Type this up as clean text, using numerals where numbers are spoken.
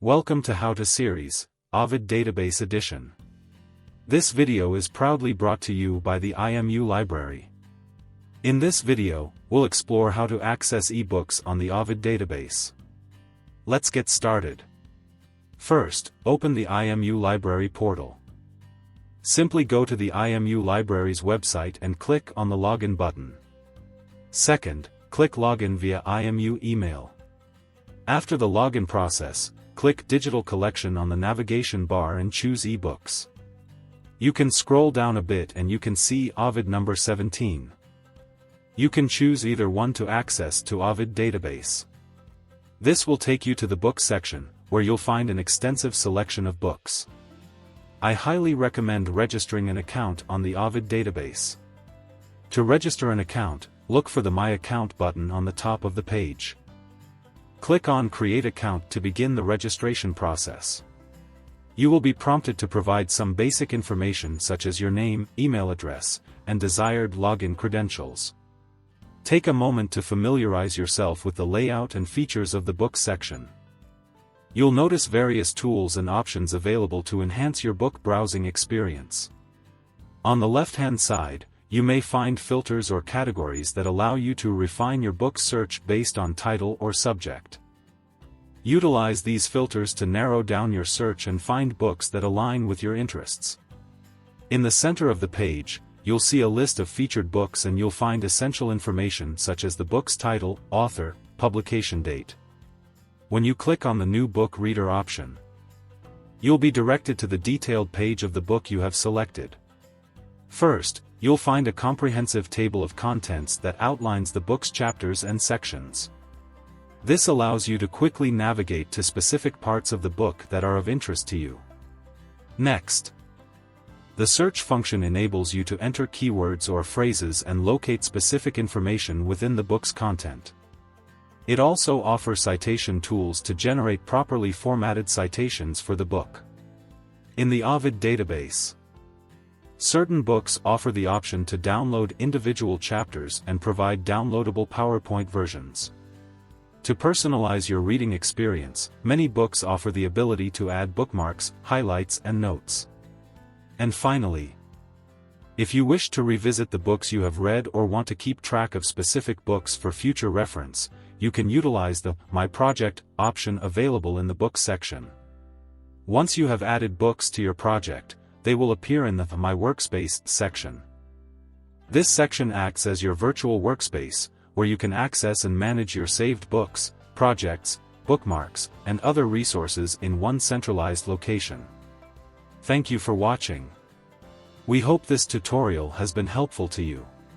Welcome to How to Series, Ovid Database Edition. This video is proudly brought to you by the IMU Library. In this video, we'll explore how to access eBooks on the Ovid database. Let's get started. First, open the IMU Library portal. Simply go to the IMU Library's website and click on the Login button. Second, click Login via IMU email. After the login process, click Digital Collection on the navigation bar and choose eBooks. You can scroll down a bit and you can see Ovid number 17. You can choose either one to access to Ovid database. This will take you to the Books section, where you'll find an extensive selection of books. I highly recommend registering an account on the Ovid database. To register an account, look for the My Account button on the top of the page. Click on Create Account to begin the registration process. You will be prompted to provide some basic information such as your name, email address, and desired login credentials. Take a moment to familiarize yourself with the layout and features of the Books section. You'll notice various tools and options available to enhance your book browsing experience. On the left-hand side, you may find filters or categories that allow you to refine your book search based on title or subject. Utilize these filters to narrow down your search and find books that align with your interests. In the center of the page, you'll see a list of featured books and you'll find essential information such as the book's title, author, publication date. When you click on the New Book Reader option, you'll be directed to the detailed page of the book you have selected. First, you'll find a comprehensive table of contents that outlines the book's chapters and sections. This allows you to quickly navigate to specific parts of the book that are of interest to you. Next, the search function enables you to enter keywords or phrases and locate specific information within the book's content. It also offers citation tools to generate properly formatted citations for the book. In the Ovid database, certain books offer the option to download individual chapters and provide downloadable PowerPoint versions. To personalize your reading experience, many books offer the ability to add bookmarks, highlights, and notes. And finally, if you wish to revisit the books you have read or want to keep track of specific books for future reference, you can utilize the My Project option available in the Books section. Once you have added books to your project, they will appear in the My Workspace section. This section acts as your virtual workspace, where you can access and manage your saved books, projects, bookmarks, and other resources in one centralized location. Thank you for watching. We hope this tutorial has been helpful to you.